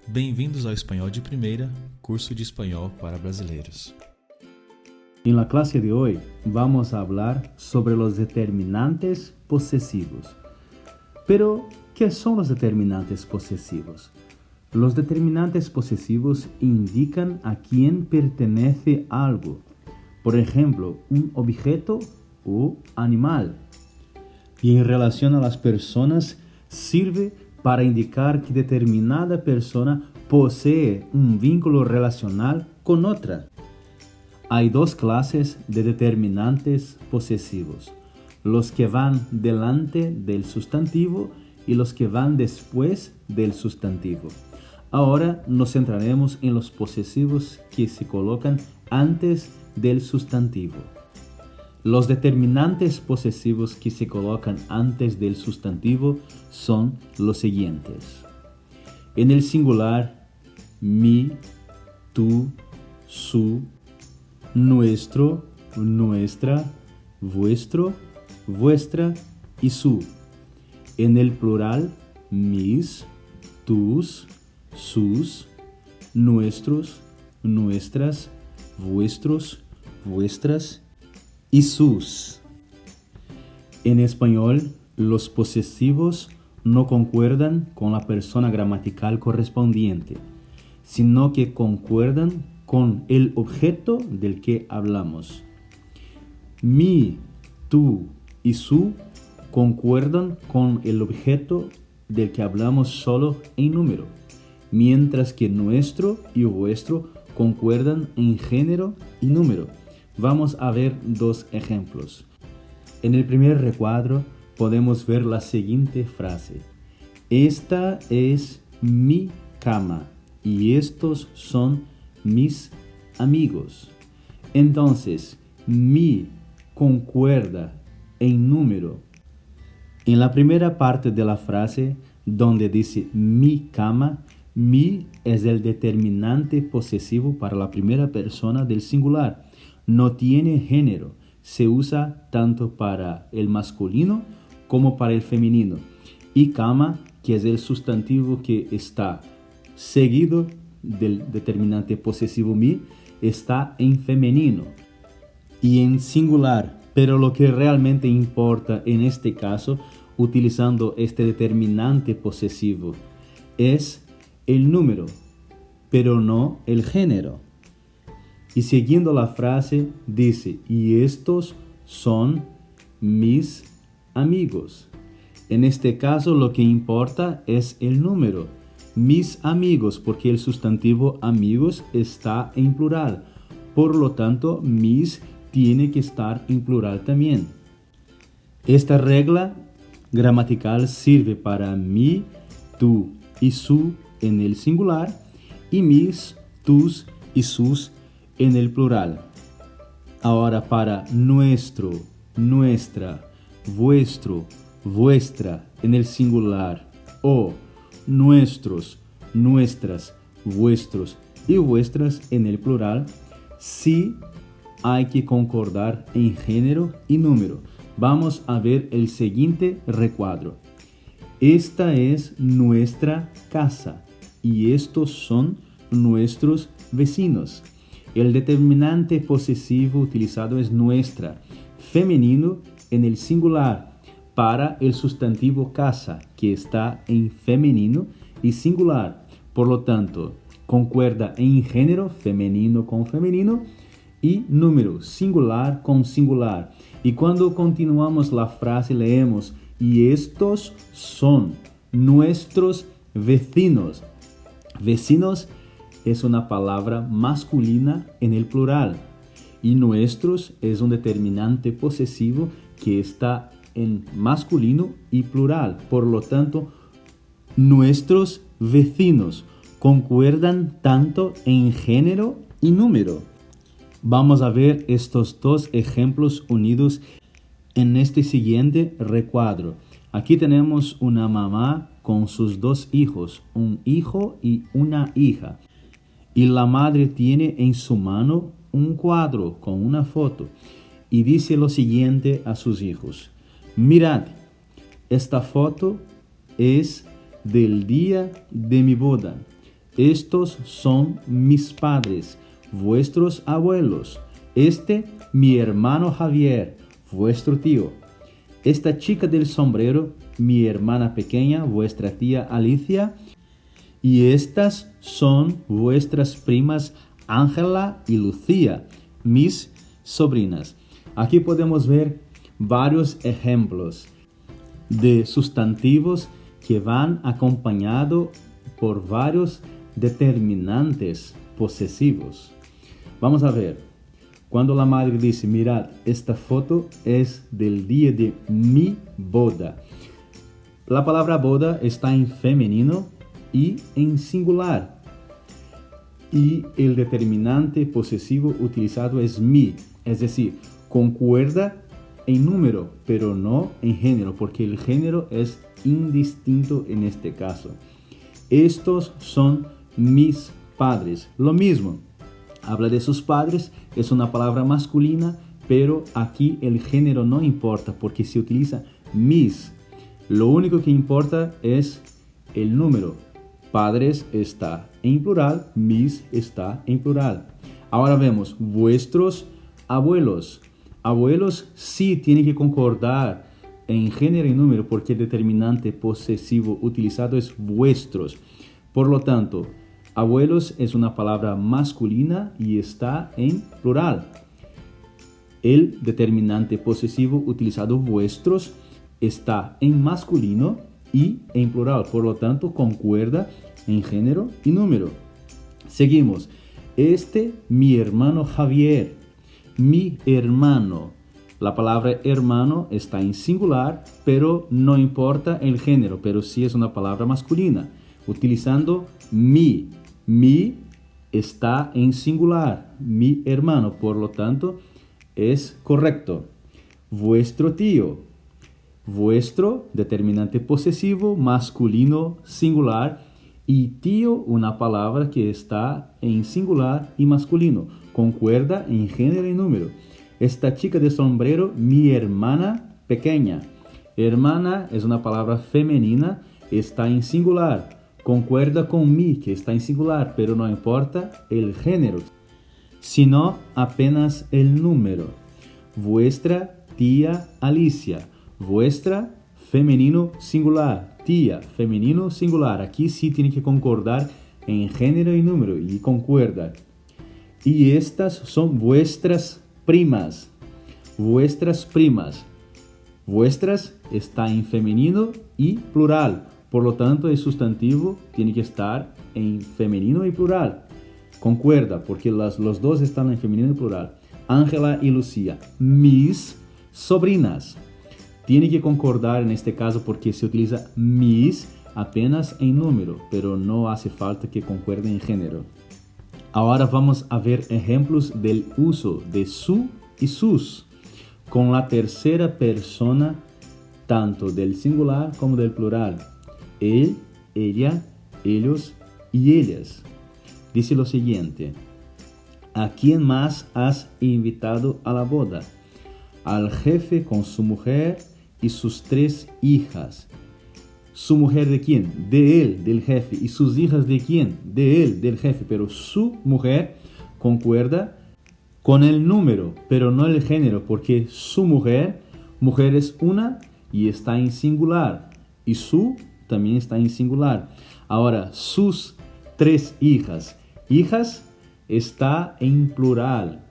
Bem-vindos ao Espanhol de Primeira, curso de espanhol para brasileiros. En la clase de hoy vamos a hablar sobre los determinantes posesivos. Pero, ¿qué son los determinantes posesivos? Los determinantes posesivos indican a quién pertenece algo. Por ejemplo, un objeto o animal. Y en relación a las personas, sirve para indicar que determinada persona posee un vínculo relacional con otra. Hay dos clases de determinantes posesivos: los que van delante del sustantivo y los que van después del sustantivo. Ahora nos centraremos en los posesivos que se colocan antes del sustantivo. Los determinantes posesivos que se colocan antes del sustantivo son los siguientes. En el singular, mi, tú, su, nuestro, nuestra, vuestro, vuestra y su. En el plural, mis, tus, sus, nuestros, nuestras, vuestros, vuestras y sus. En español, los posesivos no concuerdan con la persona gramatical correspondiente, sino que concuerdan con el objeto del que hablamos. Mi, tú y su concuerdan con el objeto del que hablamos solo en número, mientras que nuestro y vuestro concuerdan en género y número. Vamos a ver dos ejemplos. En el primer recuadro podemos ver la siguiente frase: esta es mi cama y estos son mis amigos. Entonces, mi concuerda en número. En la primera parte de la frase, donde dice mi cama, mi es el determinante posesivo para la primera persona del singular. No tiene género. Se usa tanto para el masculino como para el femenino. Y cama, que es el sustantivo que está seguido del determinante posesivo mi, está en femenino y en singular. Pero lo que realmente importa en este caso, utilizando este determinante posesivo, es el número, pero no el género. Y siguiendo la frase, dice, y estos son mis amigos. En este caso, lo que importa es el número. Mis amigos, porque el sustantivo amigos está en plural. Por lo tanto, mis tiene que estar en plural también. Esta regla gramatical sirve para mi, tú y su en el singular y mis, tus y sus en el plural. Ahora para nuestro, nuestra, vuestro, vuestra en el singular o nuestros, nuestras, vuestros y vuestras en el plural, sí hay que concordar en género y número. Vamos a ver el siguiente recuadro. Esta es nuestra casa y estos son nuestros vecinos. El determinante posesivo utilizado es nuestra, femenino en el singular, para el sustantivo casa, que está en femenino y singular. Por lo tanto, concuerda en género, femenino con femenino, y número, singular con singular. Y cuando continuamos la frase leemos, y estos son nuestros vecinos. Vecinos es una palabra masculina en el plural y nuestros es un determinante posesivo que está en masculino y plural. Por lo tanto, nuestros vecinos concuerdan tanto en género y número. Vamos a ver estos dos ejemplos unidos en este siguiente recuadro. Aquí tenemos una mamá con sus dos hijos, un hijo y una hija. Y la madre tiene en su mano un cuadro con una foto y dice lo siguiente a sus hijos: mirad, esta foto es del día de mi boda. Estos son mis padres, vuestros abuelos. Este, mi hermano Javier, vuestro tío. Esta chica del sombrero, mi hermana pequeña, vuestra tía Alicia. Y estas son vuestras primas Ángela y Lucía, mis sobrinas. Aquí podemos ver varios ejemplos de sustantivos que van acompañados por varios determinantes posesivos. Vamos a ver. Cuando la madre dice, mirad, esta foto es del día de mi boda. La palabra boda está en femenino y en singular. Y el determinante posesivo utilizado es mi, es decir, concuerda en número, pero no en género, porque el género es indistinto en este caso. Estos son mis padres. Lo mismo, habla de sus padres, es una palabra masculina, pero aquí el género no importa, porque se utiliza mis. Lo único que importa es el número. Padres está en plural, mis está en plural. Ahora vemos vuestros abuelos. Abuelos sí tienen que concordar en género y número porque el determinante posesivo utilizado es vuestros. Por lo tanto, abuelos es una palabra masculina y está en plural. El determinante posesivo utilizado vuestros está en masculino y en plural. Por lo tanto, concuerda en género y número. Seguimos. Este, mi hermano Javier. Mi hermano. La palabra hermano está en singular, pero no importa el género, pero sí es una palabra masculina. Utilizando mi. Mi está en singular. Mi hermano, por lo tanto, es correcto. Vuestro tío. Vuestro, determinante posesivo, masculino, singular. Y tío, una palabra que está en singular y masculino. Concuerda en género y número. Esta chica de sombrero, mi hermana pequeña. Hermana es una palabra femenina, está en singular. Concuerda con mi, que está en singular, pero no importa el género, sino apenas el número. Vuestra tía Alicia. Vuestra, femenino singular. Tía, femenino singular. Aquí sí tiene que concordar en género y número y concuerda. Y estas son vuestras primas. Vuestras primas. Vuestras está en femenino y plural. Por lo tanto, el sustantivo tiene que estar en femenino y plural. Concuerda, porque los dos están en femenino y plural. Ángela y Lucía. Mis sobrinas. Tiene que concordar en este caso porque se utiliza mis apenas en número, pero no hace falta que concuerde en género. Ahora vamos a ver ejemplos del uso de su y sus con la tercera persona tanto del singular como del plural. Él, ella, ellos y ellas. Dice lo siguiente. ¿A quién más has invitado a la boda? Al jefe con su mujer y sus 3 hijas. ¿Su mujer de quién? De él, del jefe. ¿Y sus hijas de quién? De él, del jefe. Pero su mujer concuerda con el número, pero no el género, porque su mujer es una y está en singular. Y su también está en singular. Ahora, sus 3 hijas. Hijas está en plural.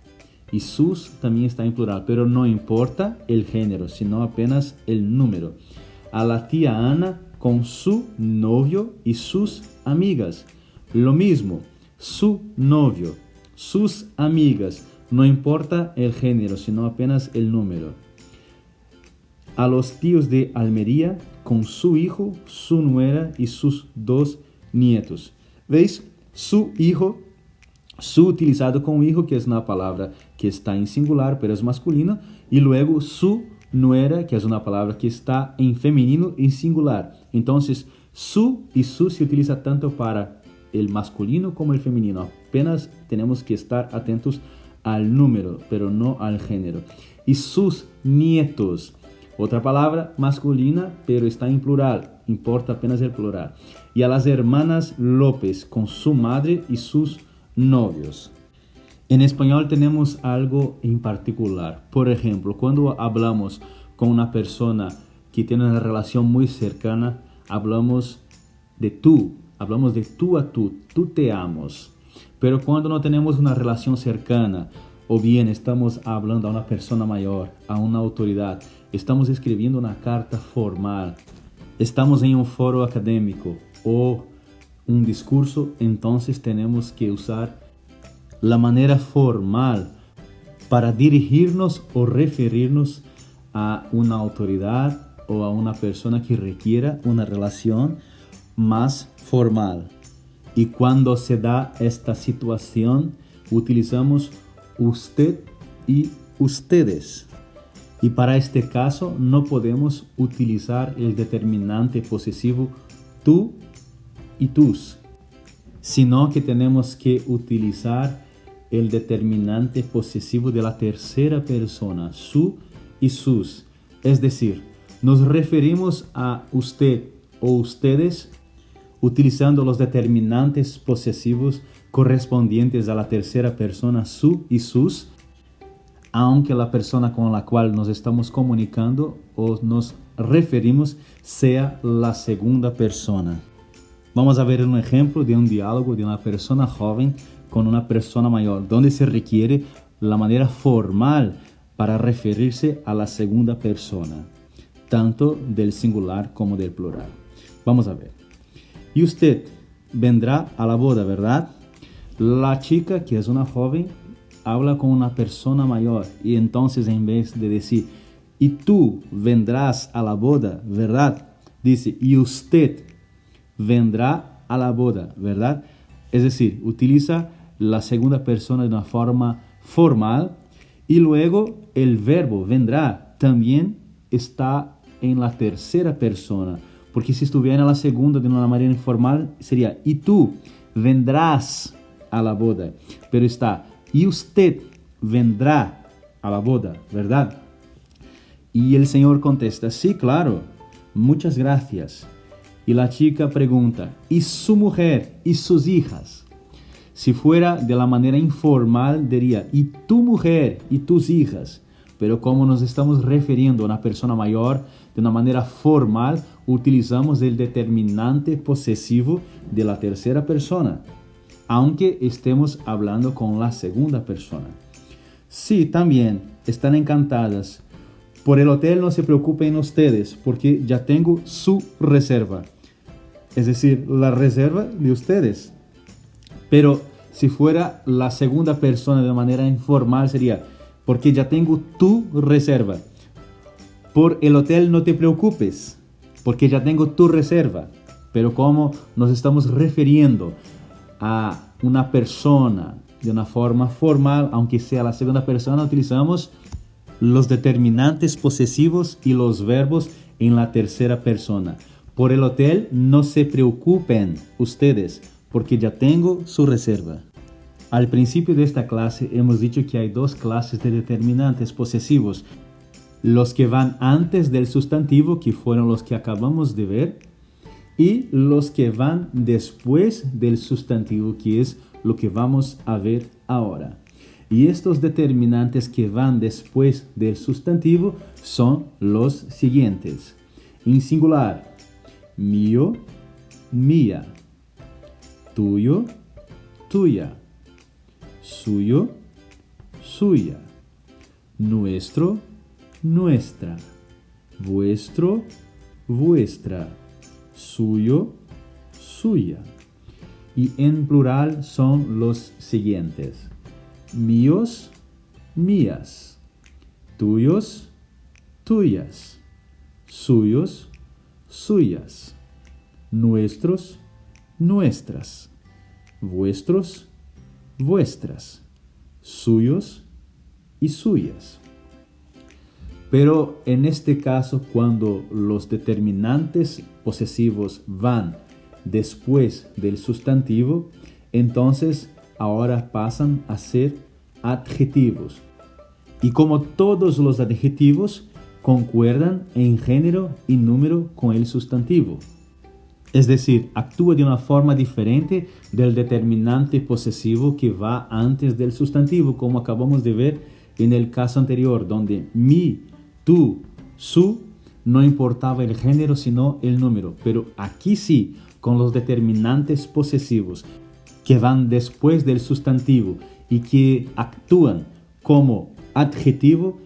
Y sus también está en plural, pero no importa el género, sino apenas el número. A la tía Ana con su novio y sus amigas. Lo mismo, su novio, sus amigas. No importa el género, sino apenas el número. A los tíos de Almería con su hijo, su nuera y sus 2 nietos. ¿Veis? Su hijo. Su utilizado con hijo, que es una palabra que está en singular, pero es masculino. Y luego su nuera, que es una palabra que está en femenino y singular. Entonces, su y su se utiliza tanto para el masculino como el femenino. Apenas tenemos que estar atentos al número, pero no al género. Y sus nietos. Otra palabra masculina, pero está en plural. importa apenas el plural. Y a las hermanas López con su madre y sus novios. En español tenemos algo en particular. Por ejemplo, cuando hablamos con una persona que tiene una relación muy cercana, hablamos de tú a tú te amos. Pero cuando no tenemos una relación cercana, o bien estamos hablando a una persona mayor, a una autoridad, estamos escribiendo una carta formal, estamos en un foro académico o un discurso, entonces tenemos que usar la manera formal para dirigirnos o referirnos a una autoridad o a una persona que requiera una relación más formal. Y cuando se da esta situación, utilizamos usted y ustedes. Y para este caso no podemos utilizar el determinante posesivo tú y tus, sino que tenemos que utilizar el determinante posesivo de la tercera persona, su y sus. Es decir, nos referimos a usted o ustedes utilizando los determinantes posesivos correspondientes a la tercera persona, su y sus, aunque la persona con la cual nos estamos comunicando o nos referimos sea la segunda persona. Vamos a ver un ejemplo de un diálogo de una persona joven con una persona mayor, donde se requiere la manera formal para referirse a la segunda persona, tanto del singular como del plural. Vamos a ver. Y usted vendrá a la boda, ¿verdad? La chica, que es una joven, habla con una persona mayor y entonces en vez de decir, y tú vendrás a la boda, ¿verdad? Dice, y usted vendrá a la boda, ¿verdad? Es decir, utiliza la segunda persona de una forma formal y luego el verbo vendrá también está en la tercera persona. Porque si estuviera en la segunda de una manera informal, sería, y tú vendrás a la boda. Pero está, y usted vendrá a la boda, ¿verdad? Y el Señor contesta, sí, claro, muchas gracias. Y la chica pregunta, ¿y su mujer y sus hijas? Si fuera de la manera informal, diría, ¿y tu mujer y tus hijas? Pero como nos estamos refiriendo a una persona mayor de una manera formal, utilizamos el determinante posesivo de la tercera persona, aunque estemos hablando con la segunda persona. Sí, también están encantadas. Por el hotel no se preocupen ustedes, porque ya tengo su reserva. Es decir, la reserva de ustedes. Pero si fuera la segunda persona de manera informal sería, porque ya tengo tu reserva. Por el hotel no te preocupes, porque ya tengo tu reserva. Pero como nos estamos refiriendo a una persona de una forma formal, aunque sea la segunda persona, utilizamos los determinantes posesivos y los verbos en la tercera persona. Por el hotel no se preocupen ustedes, porque ya tengo su reserva. Al principio de esta clase hemos dicho que hay dos clases de determinantes posesivos. Los que van antes del sustantivo, que fueron los que acabamos de ver, y los que van después del sustantivo, que es lo que vamos a ver ahora. Y estos determinantes que van después del sustantivo son los siguientes. En singular, mío, mía, tuyo, tuya, suyo, suya, nuestro, nuestra, vuestro, vuestra, suyo, suya. Y en plural son los siguientes. Míos, mías, tuyos, tuyas, suyos, suyas, nuestros, nuestras, vuestros, vuestras, suyos y suyas. Pero en este caso, cuando los determinantes posesivos van después del sustantivo, entonces ahora pasan a ser adjetivos. Y como todos los adjetivos, concuerdan en género y número con el sustantivo. Es decir, actúa de una forma diferente del determinante posesivo que va antes del sustantivo, como acabamos de ver en el caso anterior, donde mi, tu, su no importaba el género sino el número. Pero aquí sí, con los determinantes posesivos que van después del sustantivo y que actúan como adjetivo,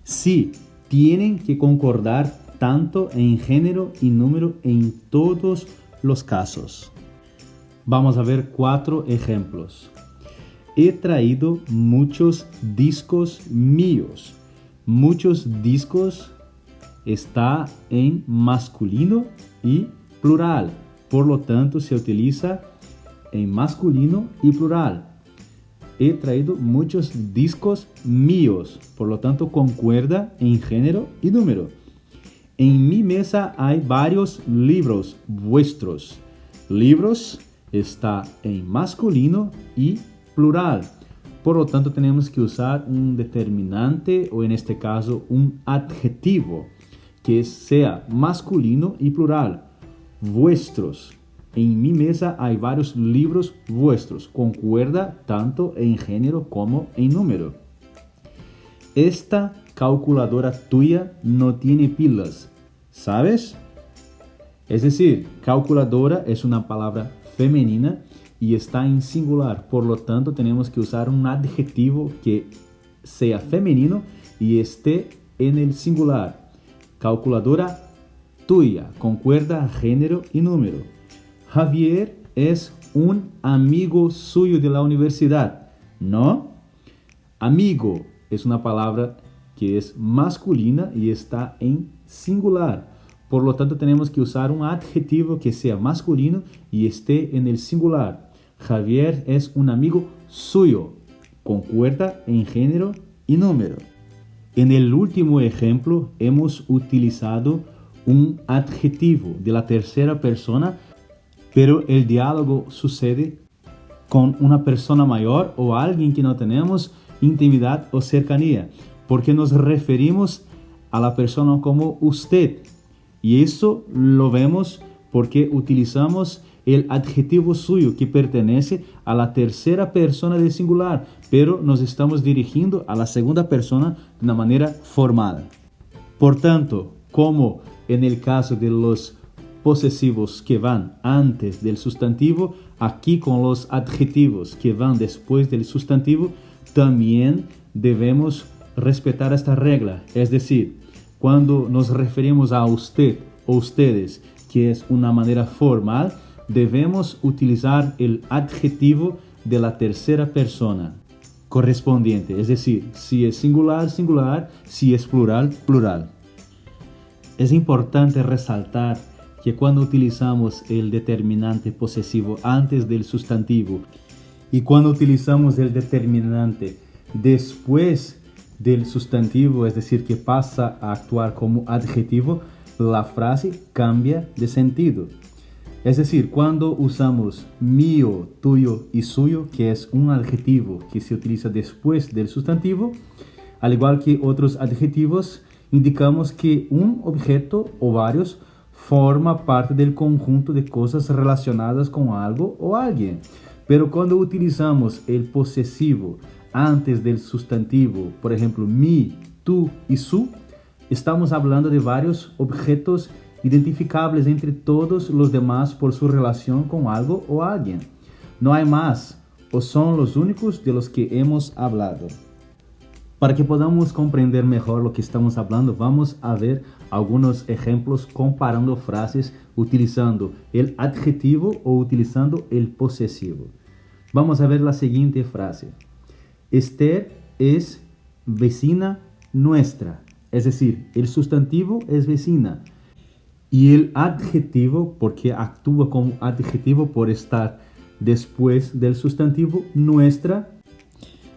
sí tienen que concordar tanto en género y número en todos los casos. Vamos a ver 4 ejemplos. He traído muchos discos míos. Muchos discos está en masculino y plural. Por lo tanto, se utiliza en masculino y plural. He traído muchos discos míos. Por lo tanto, concuerda en género y número. En mi mesa hay varios libros vuestros. Libros está en masculino y plural. Por lo tanto, tenemos que usar un determinante o en este caso un adjetivo que sea masculino y plural. Vuestros. En mi mesa hay varios libros vuestros. Concuerda tanto en género como en número. Esta calculadora tuya no tiene pilas, ¿sabes? Es decir, calculadora es una palabra femenina y está en singular. Por lo tanto, tenemos que usar un adjetivo que sea femenino y esté en el singular. Calculadora tuya, concuerda género y número. Javier es un amigo suyo de la universidad, ¿no? Amigo es una palabra que es masculina y está en singular. Por lo tanto, tenemos que usar un adjetivo que sea masculino y esté en el singular. Javier es un amigo suyo. Concuerda en género y número. En el último ejemplo, hemos utilizado un adjetivo de la tercera persona, pero el diálogo sucede con una persona mayor o alguien que no tenemos intimidad o cercanía, porque nos referimos a la persona como usted. Y eso lo vemos porque utilizamos el adjetivo suyo que pertenece a la tercera persona del singular, pero nos estamos dirigiendo a la segunda persona de una manera formal. Por tanto, como en el caso de los posesivos que van antes del sustantivo, aquí con los adjetivos que van después del sustantivo, también debemos respetar esta regla. Es decir, cuando nos referimos a usted o ustedes, que es una manera formal, debemos utilizar el adjetivo de la tercera persona correspondiente. Es decir, si es singular, singular, si es plural, plural. Es importante resaltar que cuando utilizamos el determinante posesivo antes del sustantivo y cuando utilizamos el determinante después del sustantivo, es decir, que pasa a actuar como adjetivo, la frase cambia de sentido. Es decir, cuando usamos mío, tuyo y suyo, que es un adjetivo que se utiliza después del sustantivo, al igual que otros adjetivos, indicamos que un objeto o varios forma parte del conjunto de cosas relacionadas con algo o alguien. Pero cuando utilizamos el posesivo antes del sustantivo, por ejemplo, mi, tu y su, estamos hablando de varios objetos identificables entre todos los demás por su relación con algo o alguien. No hay más, o son los únicos de los que hemos hablado. Para que podamos comprender mejor lo que estamos hablando, vamos a ver algunos ejemplos comparando frases utilizando el adjetivo o utilizando el posesivo. Vamos a ver la siguiente frase. Esther es vecina nuestra. Es decir, el sustantivo es vecina. Y el adjetivo, porque actúa como adjetivo por estar después del sustantivo, nuestra,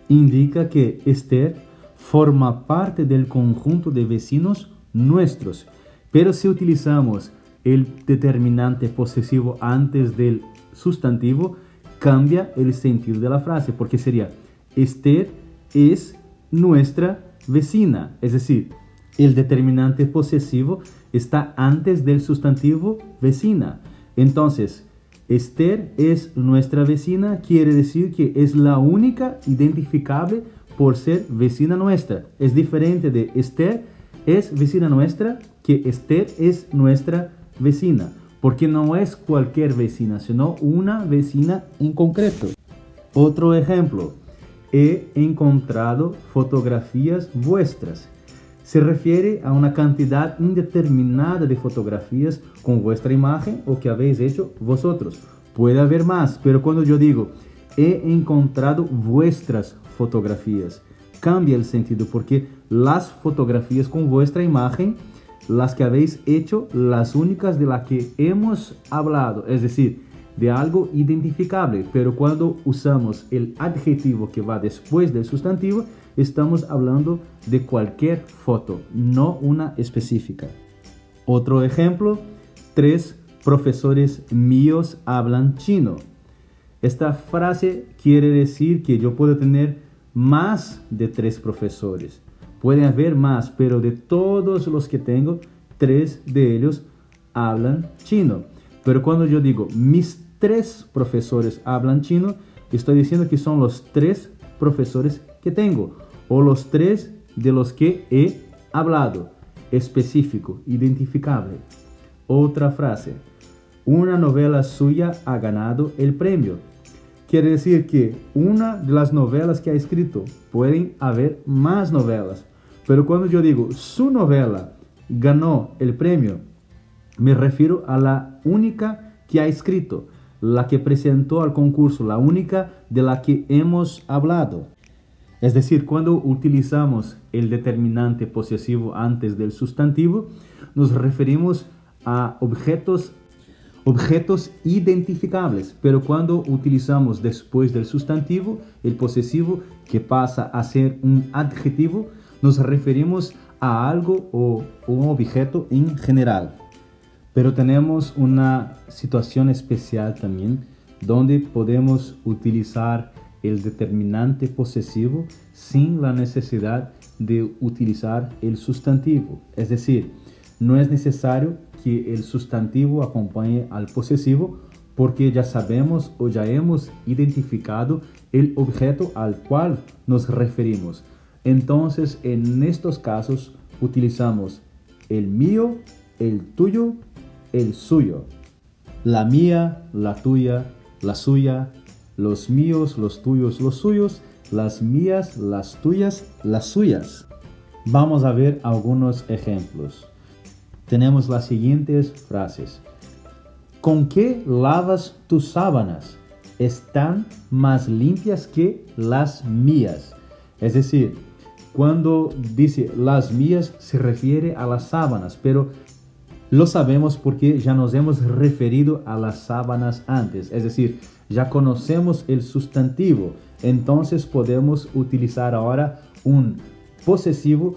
indica que Esther forma parte del conjunto de vecinos nuestros. Pero si utilizamos el determinante posesivo antes del sustantivo, cambia el sentido de la frase, porque sería Esther es nuestra vecina. Es decir, el determinante posesivo está antes del sustantivo vecina. Entonces, Esther es nuestra vecina, quiere decir que es la única identificable por ser vecina nuestra. Es diferente de Esther es vecina nuestra que Esther es nuestra vecina, porque no es cualquier vecina, sino una vecina en concreto. Otro ejemplo, he encontrado fotografías vuestras. Se refiere a una cantidad indeterminada de fotografías con vuestra imagen o que habéis hecho vosotros. Puede haber más, pero cuando yo digo he encontrado vuestras fotografías, cambia el sentido porque las fotografías con vuestra imagen, las que habéis hecho, las únicas de las que hemos hablado, es decir, de algo identificable, pero cuando usamos el adjetivo que va después del sustantivo, estamos hablando de cualquier foto, no una específica. Otro ejemplo, 3 profesores míos hablan chino. Esta frase quiere decir que yo puedo tener más de 3 profesores. Pueden haber más, pero de todos los que tengo, 3 de ellos hablan chino. Pero cuando yo digo mis 3 profesores hablan chino, estoy diciendo que son los 3 profesores que tengo, o los 3 de los que he hablado, específico, identificable. Otra frase, una novela suya ha ganado el premio. Quiere decir que una de las novelas que ha escrito, pueden haber más novelas, pero cuando yo digo su novela ganó el premio, me refiero a la única que ha escrito, la que presentó al concurso, la única de la que hemos hablado. Es decir, cuando utilizamos el determinante posesivo antes del sustantivo, nos referimos a objetos identificables, pero cuando utilizamos después del sustantivo el posesivo que pasa a ser un adjetivo, nos referimos a algo o un objeto en general. Pero tenemos una situación especial también donde podemos utilizar el determinante posesivo sin la necesidad de utilizar el sustantivo. Es decir, no es necesario que el sustantivo acompañe al posesivo porque ya sabemos o ya hemos identificado el objeto al cual nos referimos. Entonces, en estos casos utilizamos el mío, el tuyo, el suyo. La mía, la tuya, la suya, los míos, los tuyos, los suyos, las mías, las tuyas, las suyas. Vamos a ver algunos ejemplos. Tenemos las siguientes frases. ¿Con qué lavas tus sábanas? Están más limpias que las mías. Es decir, cuando dice las mías se refiere a las sábanas, pero lo sabemos porque ya nos hemos referido a las sábanas antes. Es decir, ya conocemos el sustantivo. Entonces podemos utilizar ahora un posesivo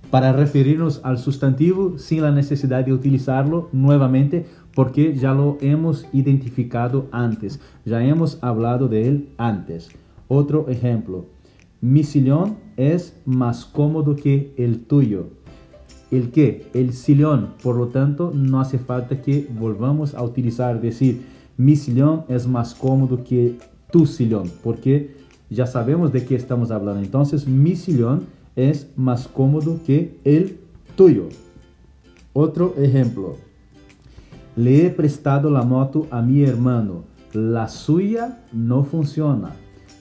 para referirnos al sustantivo sin la necesidad de utilizarlo nuevamente porque ya lo hemos identificado antes, ya hemos hablado de él antes. Otro ejemplo, mi sillón es más cómodo que el tuyo. ¿El qué? El sillón, por lo tanto no hace falta que volvamos a utilizar, decir, mi sillón es más cómodo que tu sillón, porque ya sabemos de qué estamos hablando. Entonces, mi sillón es más cómodo que el tuyo. Otro ejemplo. Le he prestado la moto a mi hermano. La suya no funciona.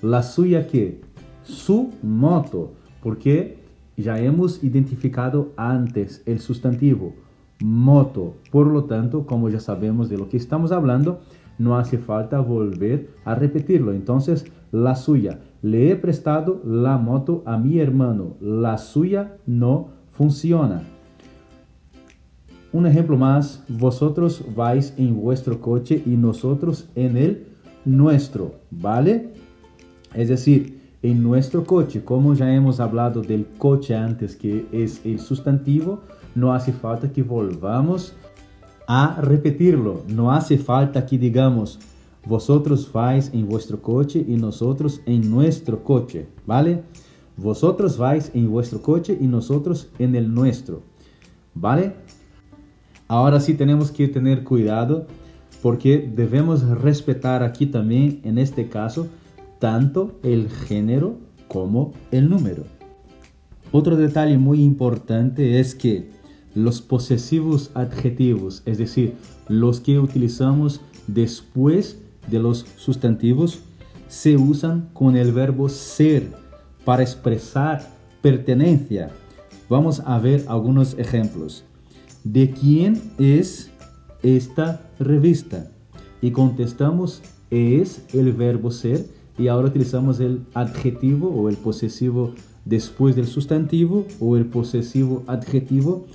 ¿La suya qué? Su moto. Porque ya hemos identificado antes el sustantivo moto. Por lo tanto, como ya sabemos de lo que estamos hablando, no hace falta volver a repetirlo. Entonces, la suya. Le he prestado la moto a mi hermano. La suya no funciona. Un ejemplo más. Vosotros vais en vuestro coche y nosotros en el nuestro. ¿Vale? Es decir, en nuestro coche, como ya hemos hablado del coche antes, que es el sustantivo, no hace falta que volvamos a repetirlo. No hace falta que digamos, vosotros vais en vuestro coche y nosotros en nuestro coche, ¿vale? Vosotros vais en vuestro coche y nosotros en el nuestro, ¿vale? Ahora sí tenemos que tener cuidado porque debemos respetar aquí también, en este caso, tanto el género como el número. Otro detalle muy importante es que los posesivos adjetivos, es decir, los que utilizamos después de los sustantivos, se usan con el verbo ser para expresar pertenencia. Vamos a ver algunos ejemplos. ¿De quién es esta revista? Y contestamos, es el verbo ser, y ahora utilizamos el adjetivo o el posesivo después del sustantivo, o el posesivo adjetivo,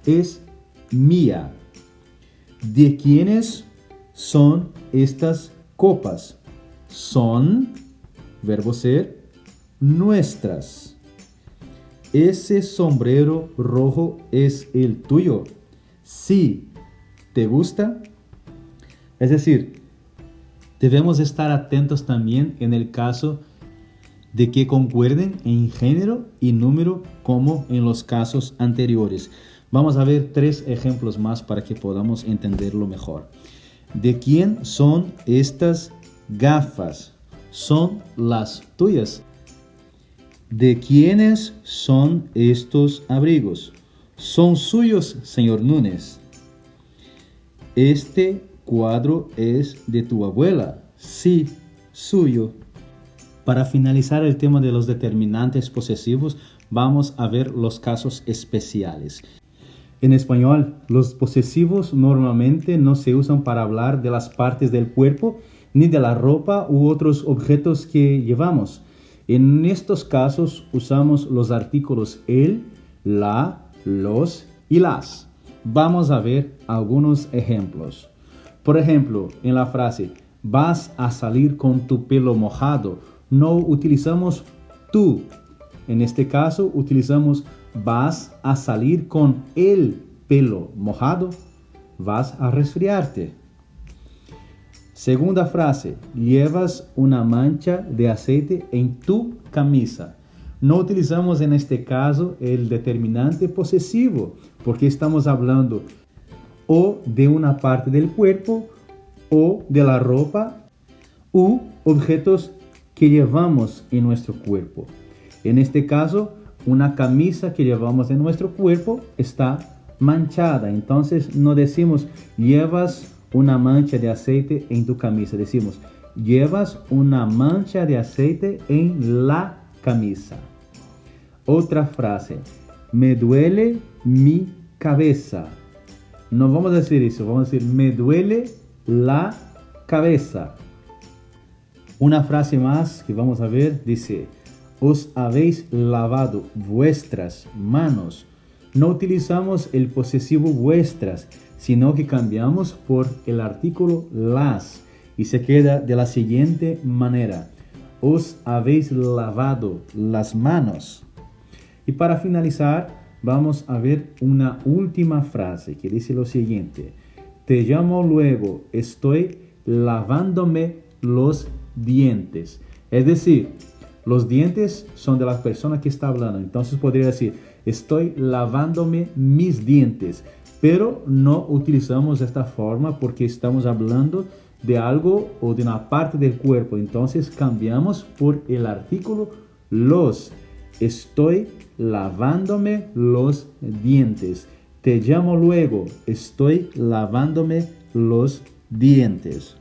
es mía. ¿De quiénes son estas copas? Son, verbo ser, nuestras. ¿Ese sombrero rojo es el tuyo? Sí. ¿Te gusta? Es decir, debemos estar atentos también en el caso de que concuerden en género y número como en los casos anteriores. Vamos a ver 3 ejemplos más para que podamos entenderlo mejor. ¿De quién son estas gafas? Son las tuyas. ¿De quiénes son estos abrigos? Son suyos, señor Núñez. ¿Este cuadro es de tu abuela? Sí, suyo. Para finalizar el tema de los determinantes posesivos, vamos a ver los casos especiales. En español, los posesivos normalmente no se usan para hablar de las partes del cuerpo, ni de la ropa u otros objetos que llevamos. En estos casos usamos los artículos el, la, los y las. Vamos a ver algunos ejemplos. Por ejemplo, en la frase, vas a salir con tu pelo mojado, no utilizamos tú. En este caso, utilizamos vas a salir con el pelo mojado, vas a resfriarte. Segunda frase, llevas una mancha de aceite en tu camisa. No utilizamos en este caso el determinante posesivo, porque estamos hablando o de una parte del cuerpo, o de la ropa, u objetos que llevamos en nuestro cuerpo. En este caso, una camisa que llevamos en nuestro cuerpo está manchada. Entonces no decimos llevas una mancha de aceite en tu camisa. Decimos llevas una mancha de aceite en la camisa. Otra frase, me duele mi cabeza. No vamos a decir eso, vamos a decir me duele la cabeza. Una frase más que vamos a ver dice, os habéis lavado vuestras manos. No utilizamos el posesivo vuestras, sino que cambiamos por el artículo las y se queda de la siguiente manera, os habéis lavado las manos. Y para finalizar, vamos a ver una última frase que dice lo siguiente, te llamo luego, estoy lavándome los dientes. Es decir, los dientes son de la persona que está hablando. Entonces podría decir, estoy lavándome mis dientes. Pero no utilizamos esta forma porque estamos hablando de algo o de una parte del cuerpo. Entonces cambiamos por el artículo los. Estoy lavándome los dientes. Te llamo luego, estoy lavándome los dientes.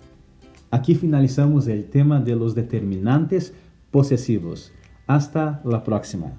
Aquí finalizamos el tema de los determinantes posesivos. Hasta la próxima.